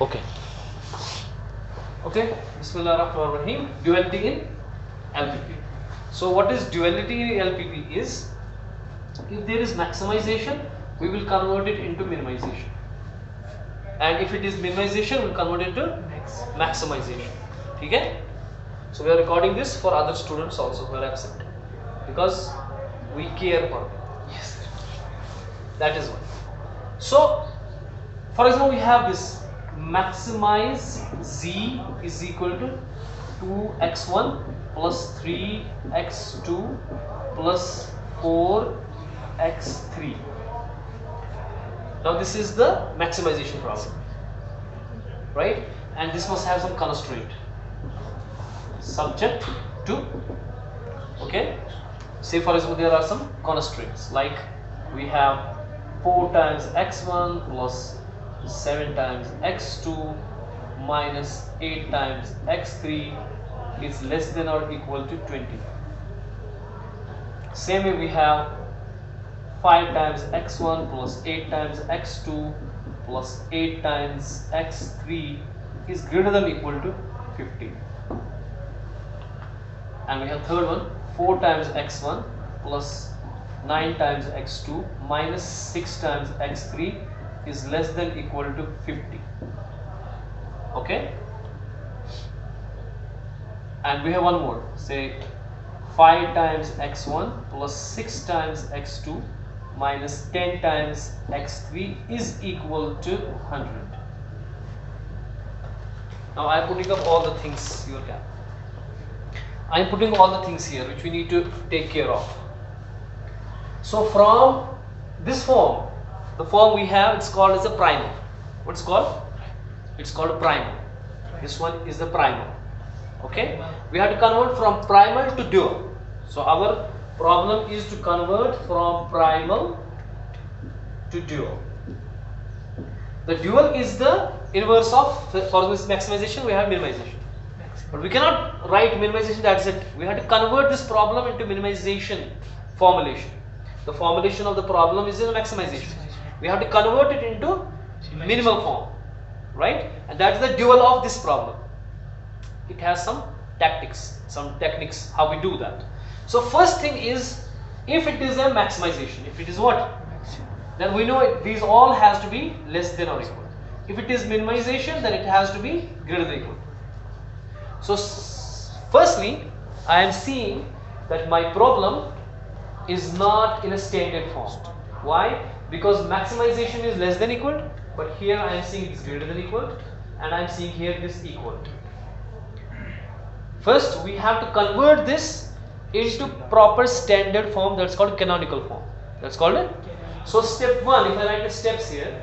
Okay. Okay. Bismillahirrahmanirrahim. Duality in LPP. So what is duality in LPP is, if there is maximization, we will convert it into minimization, and if it is minimization, we will convert it to maximization. Okay? So we are recording this for other students also who are absent, because we care for them. Yes. That is one. So, for example, we have this maximize z is equal to 2x1 plus 3x2 plus 4x3. Now this is the maximization problem, right? And this must have some constraint subject to, okay? Say for example, there are some constraints, like we have 4 times x1 plus 7 times x2 minus 8 times x3 is less than or equal to 20. Same way we have 5 times x1 plus 8 times x2 plus 8 times x3 is greater than or equal to 50. And we have third one, 4 times x1 plus 9 times x2 minus 6 times x3 is less than or equal to 50. Okay? And we have one more, say 5 times x1 plus 6 times x2 minus 10 times x3 is equal to 100. Now I am putting up all the things you can. I am putting all the things here which we need to take care of. So from this form, the form we have, it's called as a primal. What's called? It's called a primal. This one is the primal. Okay? We have to convert from primal to dual. So our problem is to convert from primal to dual. The dual is the inverse of, for this maximization we have minimization. But we cannot write minimization, that's it. We have to convert this problem into minimization formulation. The formulation of the problem is in maximization. We have to convert it into minimal form, right? And that's the dual of this problem. It has some tactics, some techniques how we do that. So first thing is, if it is a maximization, if it is what? Then we know these all has to be less than or equal. If it is minimization, then it has to be greater than or equal. So firstly, I am seeing that my problem is not in a standard form. Why? Because maximization is less than equal, but here I am seeing it is greater than equal, and I am seeing here this equal. First, we have to convert this into proper standard form, that's called canonical form. That's called it. So step 1, if I write the steps here,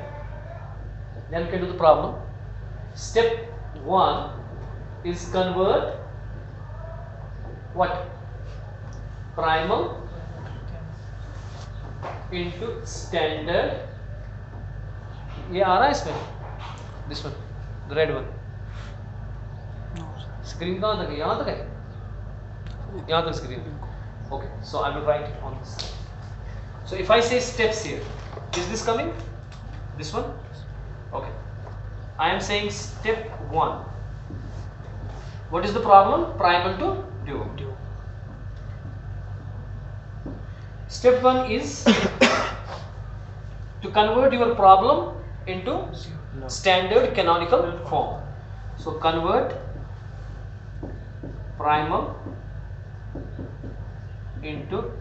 then we can do the problem. Step 1 is convert what? Primal into standard. ये आ रहा है इसमें? This one, the red one. Screen कहाँ तक है? यहाँ तक है? यहाँ तक screen. Okay, so I will write it on this side. So if I say steps here, is this coming? This one? Okay. I am saying step 1. What is the problem? Primal to dual. Step 1 is to convert your problem into standard canonical form. So convert primal into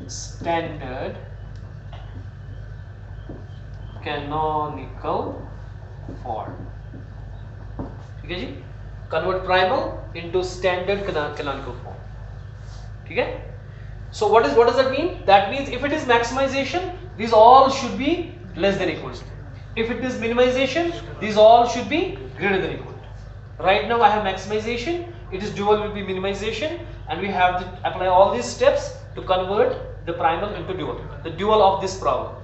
standard canonical form. Okay ji? Convert primal into standard canonical form. Okay? So what does that mean? That means if it is maximization, these all should be less than equal. If it is minimization, these all should be greater than equal. Right now I have maximization, it is dual will be minimization, and we have to apply all these steps to convert the primal into dual. The dual of this problem.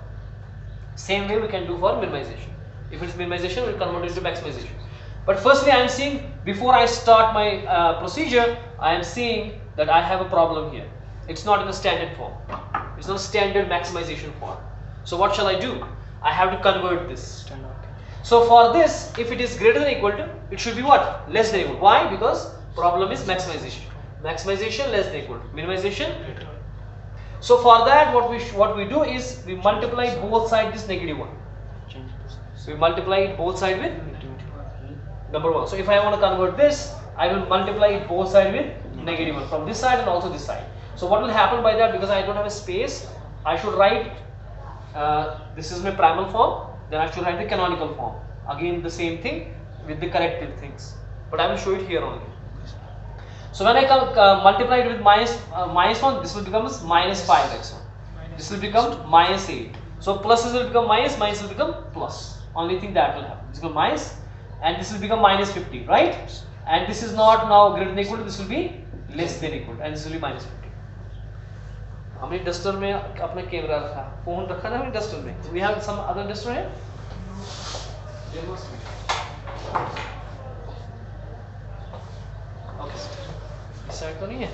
Same way we can do for minimization. If it is minimization, we will convert it into maximization. But firstly, I am seeing, before I start my procedure, I am seeing that I have a problem here. It's not in a standard form. It's not a standard maximization form. So what shall I do? I have to convert this. So for this, if it is greater than equal to, it should be what? Less than equal. Why? Because problem is maximization. Maximization less than equal to minimization. So for that, what we do is we multiply both sides this negative one. So we multiply it both sides with number 1. So if I want to convert this, I will multiply it both sides with negative 1 from this side and also this side. So what will happen by that? Because I don't have a space, I should write this is my primal form. Then I should write the canonical form. Again the same thing with the corrected things. But I will show it here only. So when I multiply it with minus 1, this will become minus 5x1. This will become minus 8. So pluses will become minus, minus will become plus. Only thing that will happen. This will become minus and this will become minus 50, right? And this is not now greater than equal to, this will be less than equal to, and this will be minus 50. हमने duster में अपना camera रखा, phone रखा ना हमने duster में. We have some other duster here. Okay. इस side तो नहीं है.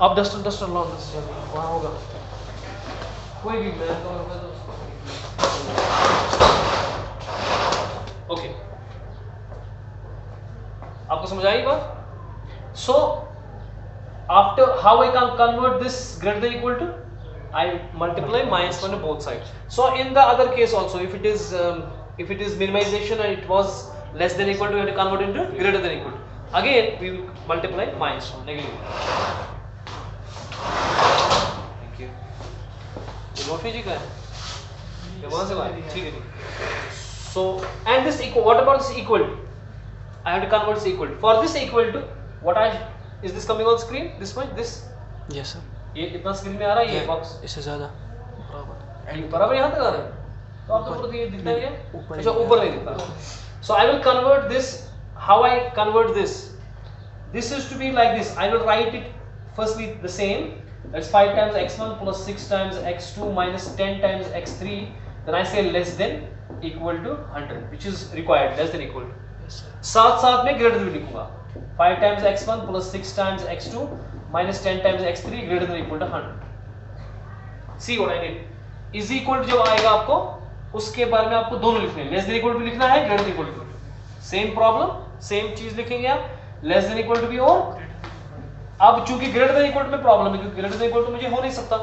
अब डस्टर लो वहाँ होगा. कोई भी मैं तो ओके. आपको समझ आई बात? So after how I can convert this greater than equal to, I multiply minus 1 on both sides. So in the other case also, if it is minimization and it was less than equal to, we have to convert into greater than equal to. Again we will multiply minus 1 negative 1. Thank you. ये Murphy जी का है? ये वहाँ से बात ठीक है. So and this equal. What about this equal to? I have to convert this equal to. For this equal to, what is this coming on screen? This much? This? Yes sir. ये इतना screen में आ रहा है ये box? इससे ज़्यादा. बराबर यहाँ तक आ रहा है? तो आपको ऊपर ये दिखता है ये? अच्छा ऊपर नहीं दिखता. So I will convert this. How I convert this? This is to be like this. I will write it firstly the same. That's 5 times x1 plus 6 times x2 minus 10 times x3. Then I say less than equal to 100, which is required. Less than equal to. साथ में greater than लिखूंगा. 5 times x1 plus 6 times x2 minus 10 times x3 greater than equal to 100. See what I did? Is equal to जब आएगा आपको, उसके बारे में आपको दोनों लिखने हैं. Less than equal to लिखना है, greater than equal to. Same problem, same चीज लिखेंगे आप. Less than equal to भी और. अब चूंकि greater than equal to में प्रॉब्लम है, क्योंकि greater than equal to मुझे हो नहीं सकता.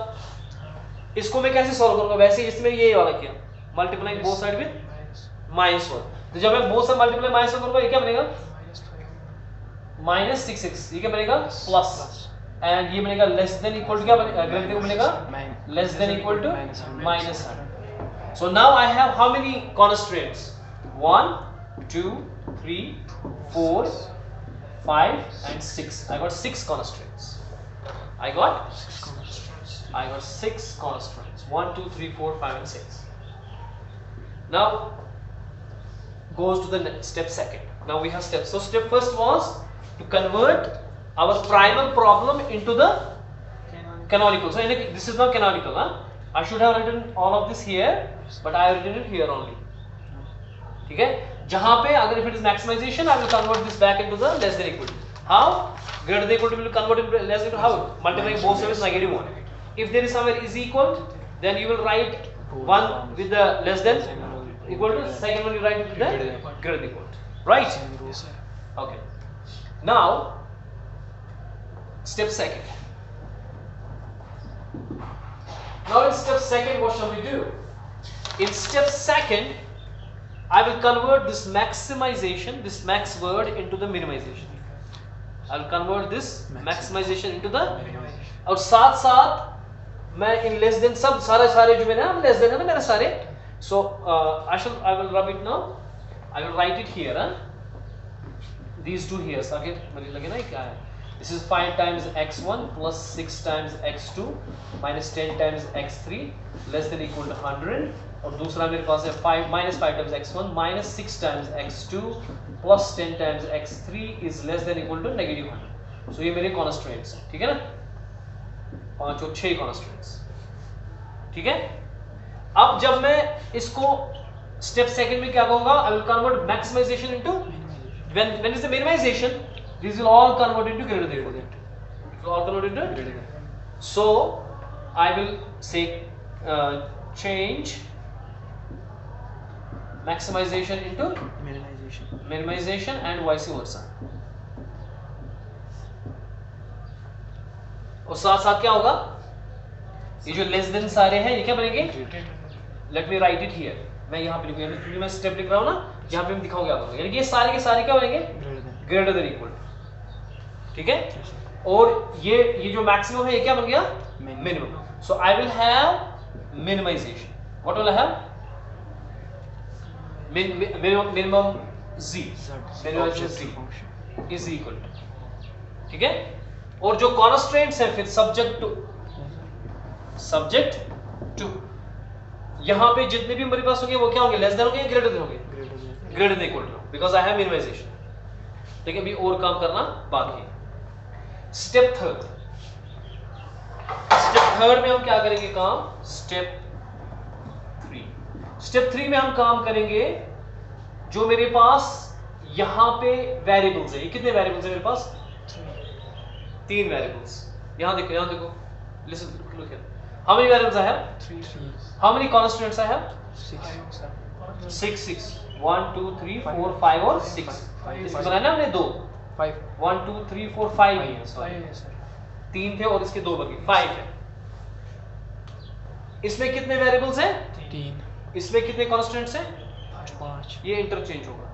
इसको मैं कैसे सॉल्व करूंगा? वैसे इसमें ये वाला किया. Multiplying both side with minus 1. तो जब मैं both side multiply minus 1 करूंगा, ये क्या बनेगा? minus 6x. ये क्या बनेगा? plus. And ये बनेगा less than equal to क्या बनेगा? greater than बनेगा? less than equal to minus 100. So now I have how many constraints? 1, 2, 3, 4, 5 and 6. I got 6 constraints. I got 6 constraints. 1, 2, 3, 4, 5 and 6. Now goes to the step second. Now we have steps. So step first was to convert our primal problem into the canonical. So this is not canonical. I should have written all of this here, but I have written it here only. ठीक है? जहाँ पे अगर if it is maximization, I will convert this back into the less than equal to. How? Greater than equal to will convert into less than equal to how? Multiplying both sides with negative 1. If there is somewhere is equal, then you will write one with the less than equal to, second one you write with the greater than equal to. Right? Okay. Now, step second. Now in step second, what shall we do? In step second, I will convert this maximization, this max word into the minimization. I will convert this maximization into the, और साथ साथ मैं in less than सब सारे जो मैंने less than है ना मेरे सारे, so I will rub it now. I will write it here. These two here. आगे मुझे लगे ना क्या है? This is 5 times x1 plus 6 times x2 minus 10 times x3 less than equal to 100. और दूसरा मेरे पास है 5 minus 5 times x1 minus 6 times x2 plus 10 times x3 is less than equal to negative 100. So ये मेरे constraints हैं, ठीक है ना? 5 और 6 constraints, ठीक है? अब जब मैं इसको step second में क्या कहूँगा? I will convert maximization into when is the minimization? These will all convert into greater than equal to. It will all convert into greater than. So I will say change maximization into minimization and vice versa. और साथ साथ क्या होगा, ये जो less than सारे हैं ये क्या बनेंगे, let me right it here, मैं यहाँ पे लिखूंगा क्योंकि मैं स्टेप लिख रहा हूँ ना, यहाँ पे मैं दिखाऊंगा आपको, यानी कि ये सारे के सारे क्या बनेंगे, ग्रेटर देन इक्वल, ठीक है. और ये जो मैक्सिमम है ये क्या बन गया, minimum. So I will have minimization, what will I have, minimum z, minimum z is equal to, ठीक है. और जो कॉन्स्ट्रेंट्स है फिर सब्जेक्ट टू यहां पे जितने भी हमारे पास होंगे वो क्या होंगे, लेस देन होंगे या ग्रेटर देन होंगे, greater than equal to, because I have minimization. ठीक है, अभी और काम करना बाकी है. स्टेप थर्ड में हम क्या करेंगे काम, स्टेप 3 में हम काम करेंगे जो मेरे पास यहां पे वेरिएबल्स है. ये कितने वेरिएबल्स है मेरे पास, 3 वेरिएबल्स. यहां देखो listen, look here, how many variables I have, 3. How many constants I have, 6. 1 2 3 4 5 और 6. इसमें बनाना हमने 2, 1 2 3 4 5 है, 3 थे और इसके 2 बचे, 5 है. इसमें कितने वेरिएबल्स हैं, 3. इसमें कितने कांस्टेंट्स हैं, 5. ये इंटरचेंज होगा,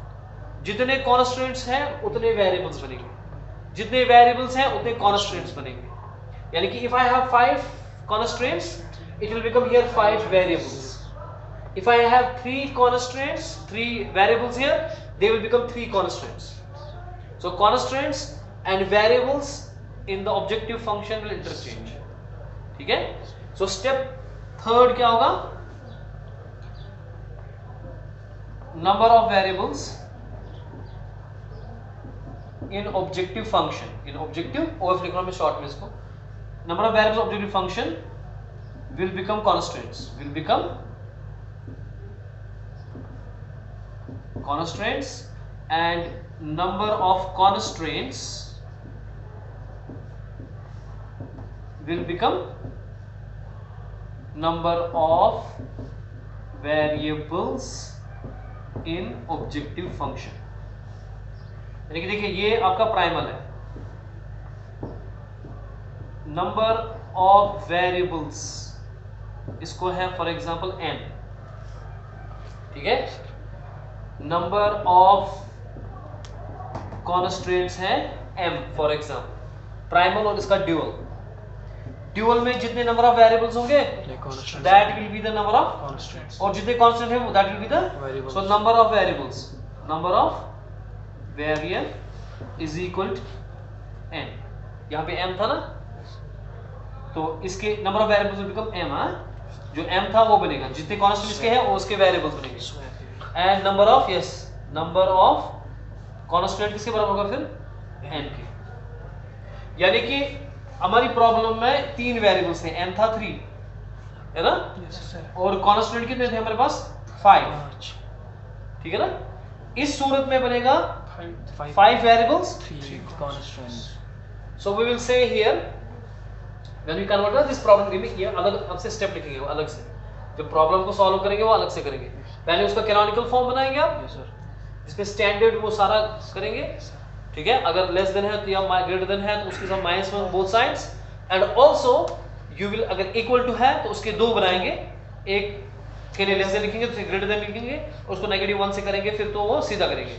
जितने कांस्टेंट्स हैं उतने वेरिएबल्स बनेंगे, जितने वेरिएबल्स हैं उतने कांस्टेंट्स बनेंगे. यानी कि if I have 5 constraints it will become here 5 variables. If I have 3 constraints, 3 variables here, they will become 3 constraints. So constraints and variables in the objective function will interchange. ठीक है. So step third क्या होगा, number of variables in objective function, in objective OF लिख रहा हूं मैं short में इसको, number of variables of objective function will become constraints, and number of constraints will become number of variables in objective function. यानी कि देखिए ये आपका प्राइमल है, नंबर ऑफ वेरिएबल्स इसको है फॉर एग्जांपल m, ठीक है. नंबर ऑफ कॉन्स्ट्रेंट्स है m फॉर एग्जांपल, प्राइमल और इसका ड्यूअल में जितने नंबर ऑफ वेरिएबल्स होंगे that will be the number of constants, और जितने कांस्टेंट है that will be the variables. So number of variables, number of variable is equal to n. यहां पे m था ना, तो इसके number of variables will become m. जो m था वो बनेगा, जितने कांस्टेंट इसके हैं वो उसके वेरिएबल्स बनेंगे. एंड नंबर ऑफ कांस्टेंट किसके बराबर होगा फिर, n के. यानी कि हमारी प्रॉब्लम में 3 वेरिएबल्स थे, m था 3 है ना, और कांस्टेंट कितने थे हमारे पास, 5. ठीक है ना. इस सूरत में बनेगा 5 variables, 3 constants. So we will say here when we convert this problem, ये अलग अब से स्टेप लिखेंगे, वो अलग से जो प्रॉब्लम को सॉल्व करेंगे वो अलग से करेंगे. पहले उसका कैनोनिकल फॉर्म बनाएंगे आप, जिसमें स्टैंडर्ड वो सारा करेंगे. ठीक है, अगर लेस देन है तो या ग्रेटर देन है तो उसके साथ -1 both sides, and also you will, अगर इक्वल टू है तो उसके 2 बनाएंगे, एक के लिए लेस देन लिखेंगे तो ग्रेटर देन लिखेंगे, और उसको -1 से करेंगे फिर तो वो सीधा करेंगे.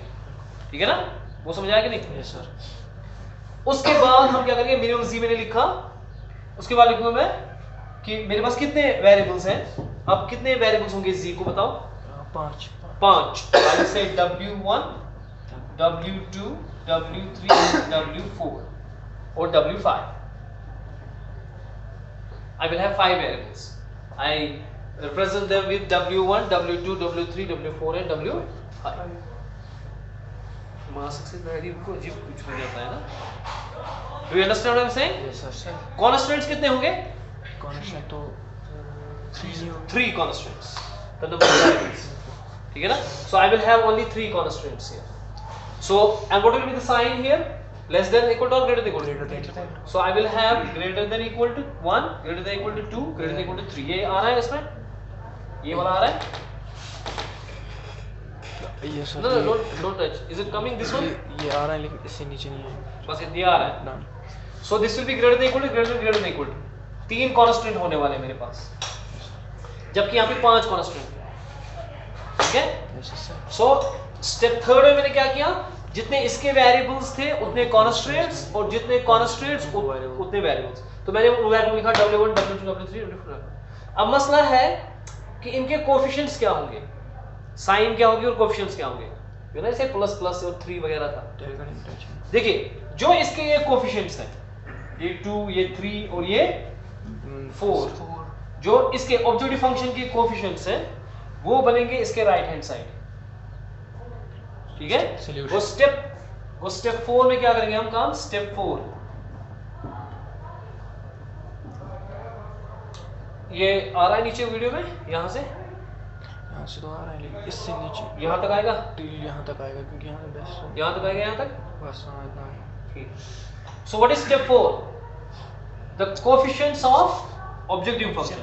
ठीक है ना, वो समझ आया कि नहीं. Yes sir. उसके बाद हम क्या करेंगे, मिनिमम z मैंने लिखा, उसके बाद लिखूंगा मैं कि मेरे पास कितने वेरिएबल्स हैं. अब कितने वेरिएबल्स होंगे z को बताओ, 5. I will say w1 w2 w3 w4 और w5. I will have 5 variables. I represent them with w1 w2 w3 w4 and w5. Mask से वेरिएबल को अजीब कुछ हो जाता है ना. Do you understand what I'm saying? Yes sir. Constraints कितने होंगे? Constraint तो 3 constraints. The number of variables. ठीक है ना? So I will have only 3 constraints here. So and what will be the sign here? Less than equal to or greater than equal to? greater than. So I will have greater than equal to 1, greater than equal to 2, greater than equal to 3. ये आ रहा है इसमें? ये वाला आ रहा है? ये sir No, don't touch. Is it coming this one? ये आ रहा है लेकिन इससे नीचे नहीं है बस ये आ रहा है. ना. So this will be greater than equal to greater than equal to. 3 constant होने वाले मेरे पास, जबकि यहाँ पे 5 कांस्टेंट है. ठीक है? So स्टेप थर्ड में मैंने क्या किया, जितने इसके वेरिएबल्स थे उतने कांस्टेंट्स और जितने कांस्टेंट्स उतने वेरिएबल्स. तो मैंने वो वेरिएबल लिखा W1 W2 W3 W4. अब मसला है कि इनके कोएफिशिएंट्स क्या होंगे, साइन क्या होगी और कोएफिशिएंट्स क्या होंगे. यू नो ऐसे प्लस प्लस और 3 वगैरह था. देखिए जो इसके ये कोएफिशिएंट्स हैं, ये 2 ये 3 और ये 4, जो इसके ऑब्जेक्टिव फंक्शन के कोएफिशिएंट्स हैं वो बनेंगे इसके राइट हैंड साइड. ठीक है? वो स्टेप 4 में क्या करेंगे हम काम, स्टेप 4 ये आ रहा है नीचे वीडियो में, यहाँ से तो आ रहा है लेकिन इससे नीचे यहाँ तक आएगा, यहाँ तक आएगा क्योंकि यहाँ बेस्ट है. यहाँ तक आएगा, यहाँ तक बस हाँ इतना है. ठीक. So what is step 4? The coefficients of objective function.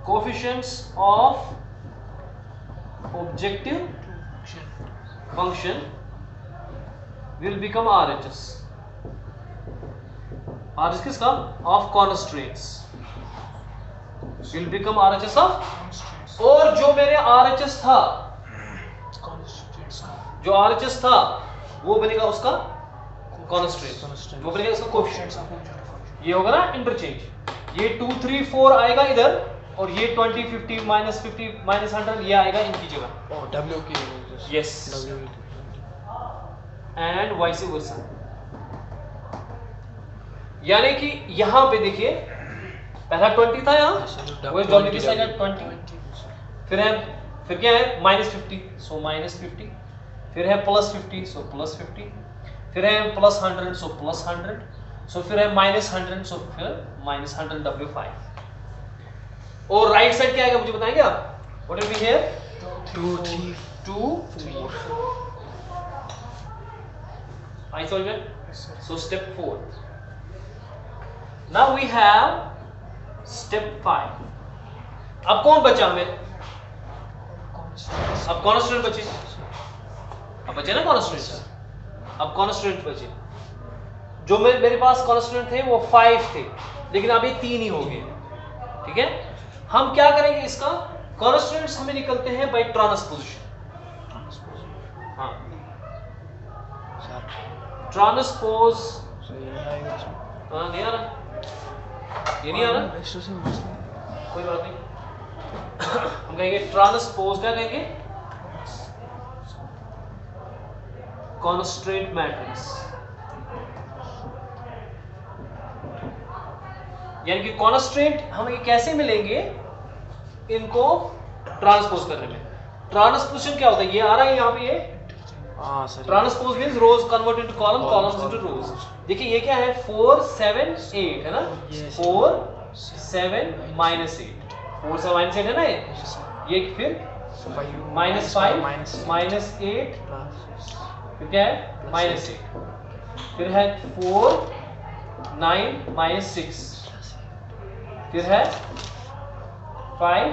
Coefficients of objective function will become RHS. RHS किसका? Of constraints will become RHS of. और जो मेरे RHS था, जो RHS था वो बनेगा उसका constraint, वो बनेगा उसका coefficient. ये होगा ना इंटरचेंज. ये 2 3 4 आएगा इधर और ये 20 50 -50 -100 ये आएगा इनकी जगह. W की यस, एंड वाइस वर्सा. यानी कि यहाँ पे देखिए पहला 20 था, यहाँ वो W की साइड 20, फिर क्या है -50 सो -50, फिर है +50 सो +50, फिर है +100 सो +100, सो फिर है -100 सो फिर -100 W5. और राइट साइड क्या आएगा मुझे बताएंगे आप? What will be here? 2 3 2 4. I told you. So step 4. Now we have step 5. अब कौन बचा हमें? अब कांस्टेंट बचे. अब बचे ना कांस्टेंट. अब कांस्टेंट बचे. जो मेरे पास कांस्टेंट थे वो 5 थे, लेकिन अब ये 3 ही हो गए. ठीक है? हम क्या करेंगे, इसका कांस्टेंट्स हमें निकलते हैं बाय ट्रांसपोजिशन. हाँ, ट्रांसपोज. हाँ नहीं आ रहा, ये नहीं आ रहा, कोई बात नहीं. हम कहेंगे ट्रांसपोज, क्या कहेंगे? Constant matrix. यानी कि कांस्टेंट हमें कैसे मिलेंगे इनको ट्रांसपोज करने में. ट्रांसपोजिशन क्या होता है? ये आ रहा है यहाँ पे, ये transpose means rows convert into column, columns into rows. देखिए ये क्या है 4 7 8 है ना, 4 7 -8, 4 7 -8 है ना. ये फिर -5 -8, फिर क्या है -8, फिर है 4 9 -6, फिर है 5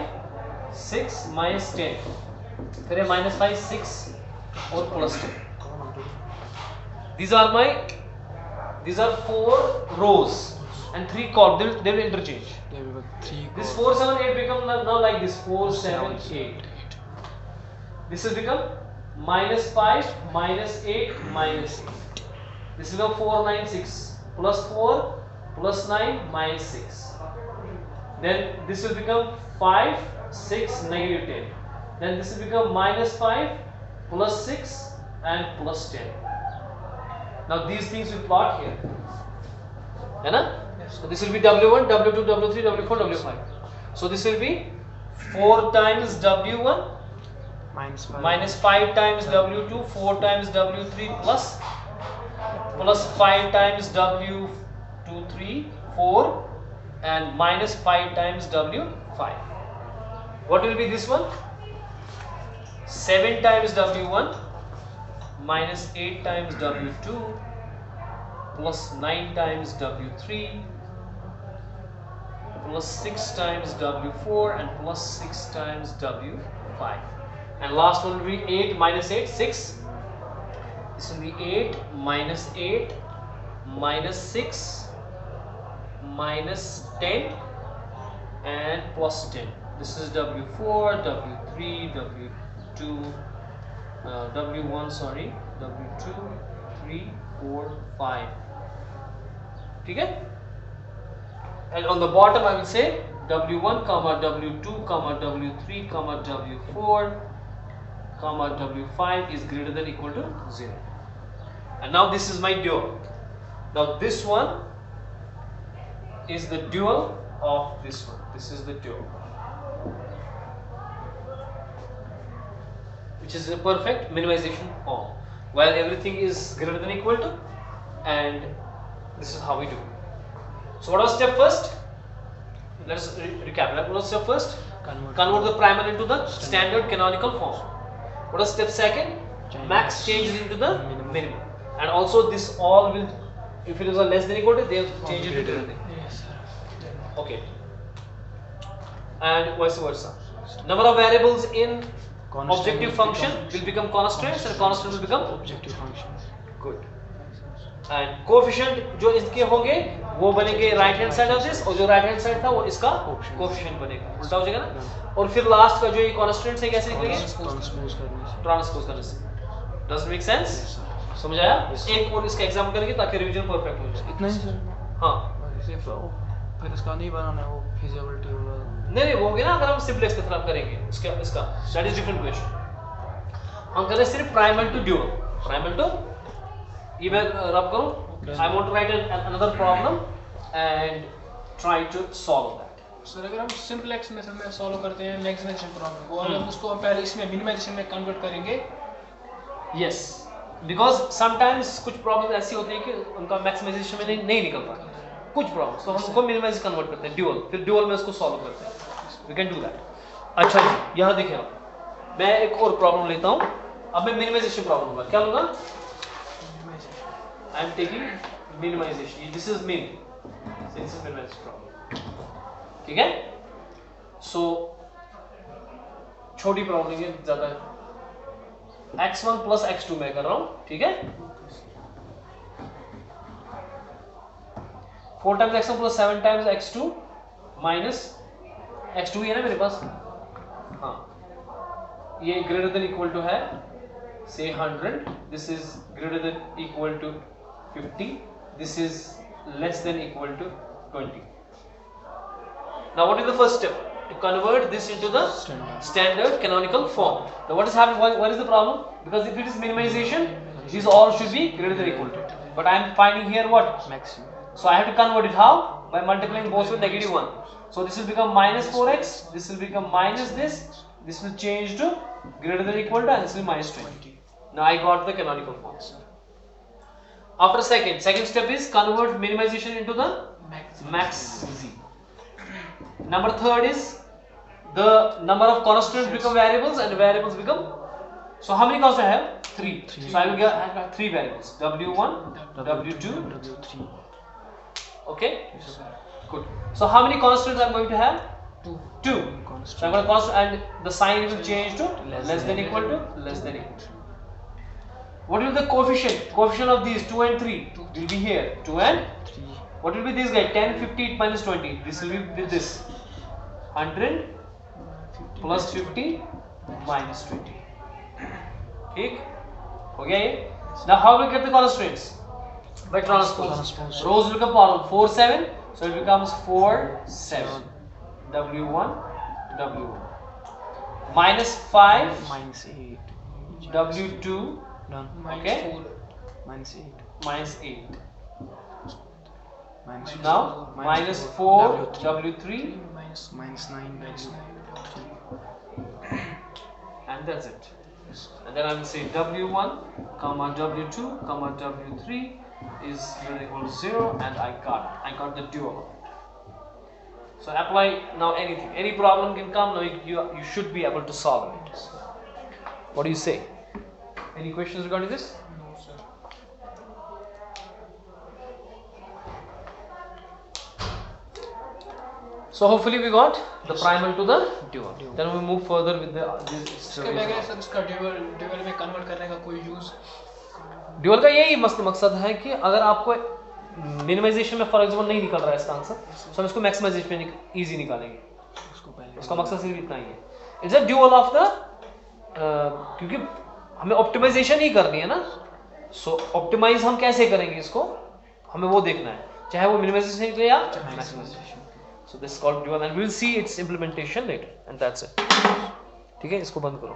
6 -10, फिर है -5 6 और +10. These are 4 rows and 3 columns. They will interchange. This 4 7 8 become now like this 4 7 8. This will become -5 -8 -8. This will become 4 9 6 +4 +9 -6. Then this will become 5 6 -10. Then this will become -5 +6 and +10. Now these things will plot here, है ना? So this will be W1 W2 W3 W4 W5. So this will be 4 times W1 -5 times W2, 4 times W3 plus 5 times W2 3 4 and -5 times W5. What will be this one? 7 times W1 minus 8 times W2 plus 9 times W3 plus 6 times W4 and plus 6 times W5. And last one will be 8 minus 8, 6. This will be 8 minus 8 minus 6 minus 10 and plus 10. This is W4, W3, W2, W1, sorry, W2, 3, 4, 5. Okay? And on the bottom I will say W1, comma W2, comma W3, comma W4, comma W5 is greater than equal to 0. And now this is my dual. Now this one is the dual of this one. This is the dual, which is a perfect minimization form, while everything is greater than equal to, and this is how we do. So what was step first? Let's recap. What was step first? Convert the primal into the standard canonical form. What was step second? Max changes into the minimum. And also this all will, if it is a less than equal to, they will change it to greater than. Yes, sir. Okay. And vice versa. Number of variables in objective function will become constants and constant will become objective functions. good. And coefficient जो इसके होंगे वो बनेंगे right hand side of this, और जो right hand side था वो इसका कोएफिशिएंट बनेगा, उल्टा हो जाएगा ना. और फिर लास्ट का जो ये कांस्टेंट्स है कैसे निकलेंगे? ट्रांसपोज करने से. Does it make sense? समझ आया? एक और इसका एग्जांपल करेंगे ताकि रिवीजन परफेक्ट हो जाए. इतना ही सर. हां, सिर्फ फिर इसका नहीं बनाना है, वो फिजिबिलिटी होगा. नहीं वो होगी ना अगर हम सिंपलेक्स की तरफ करेंगे इसका दैट इज डिफरेंट क्वेश्चन. हम करें सिर्फ primal to dual. Primal to, ये मैं रब करूं. I want to write another problem and try to solve that. Sir अगर हम सिंपलेक्स मेथड में सॉल्व करते हैं मैक्सिमाइजेशन प्रॉब्लम को, और हम उसको पहले इसमें मिनिमाइजेशन में कन्वर्ट करेंगे. यस, बिकॉज समटाइम्स कुछ प्रॉब्लम ऐसी होती है कि उनका मैक्सिमाइजेशन में नहीं निकल पाता कुछ प्रॉब्लम, तो हम उसको मिनिमाइज कन्वर्ट करते हैं ड्यूअल, फिर ड्यूअल में उसको सॉल्व करते हैं. We can do that. अच्छा जी, यहाँ देखिए आप, मैं एक और प्रॉब्लम लेता हूँ. अब मैं मिनिमाइजेशन प्रॉब्लम लूंगा. क्या लूंगा? I am taking minimization. This is min, this is minimization problem. ठीक है. सो छोटी प्रॉब्लम है, ज्यादा x1 प्लस x2 मैं कर रहा हूँ. ठीक है. 4 times x1 plus 7 times x2 minus x2 ही है ना मेरे पास. हाँ, ये ग्रेटर देन इक्वल टू है say 100. This is greater than equal to 50. This is less than equal to 20. Now what is the first step? To convert this into the standard canonical form. Now what is happening? What is the problem? Because if it is minimization, these all should be greater than equal to. But I am finding here what? Maximum. So I have to convert it. How? By multiplying both with negative 1. So this will become minus 4x. This will become minus this. This will change to greater than equal to, and this will be minus 20. Now I got the canonical form. After second step is convert minimization into the max z. Number third is the number of constants become variables and variables become. So how many constants I have? 3. So I will get 3 variables. W1, W2, W3. Okay. Good. So how many constants I am going to have? 2. So I am going to constant, and the sign will change to less than equal to, less than equal to. What will be the coefficient? Coefficient of these 2 and 3 will be here. 2 and 3. what will be this guy? 10, 50 minus 20. This will be with this 100 plus 50 minus 20. ठीक हो गया ये. Now how will we get the constraints? By transpose. Rows will become power 4, 7. So it becomes 4, 7. W1, W1. Minus 5, Minus 8. W2. Done. Okay. Minus 8. Minus 8. Minus Now minus 4, W3. minus 9. W3. And that's it. And then I will say W1, comma W2, comma W3 is greater than equal to 0, and I got the dual. So apply now anything. Any problem can come. Now you should be able to solve it. What do you say? Any questions regarding this? No, sir. So hopefully we got the primal to the dual. Then we move further with the इसके बगैर sir इसका dual में convert करने का कोई use? Dual का यही मकसद है कि अगर आपको मिनिमाइजेशन में फॉर एग्जांपल नहीं निकल रहा है इसका आंसर, तो हम इसको मैक्सिमाइजेशन में इजी निकालेंगे. उसका मकसद सिर्फ इतना ही है. It's a dual of the, क्योंकि हमें ऑप्टिमाइजेशन ही करनी है ना. सो ऑप्टिमाइज हम कैसे करेंगे इसको, हमें वो देखना है, चाहे वो मिनिमाइजेशन के लिए या maximisation. So this is called dual and we will see its implementation later and that's it. ठीक है, इसको बंद करो.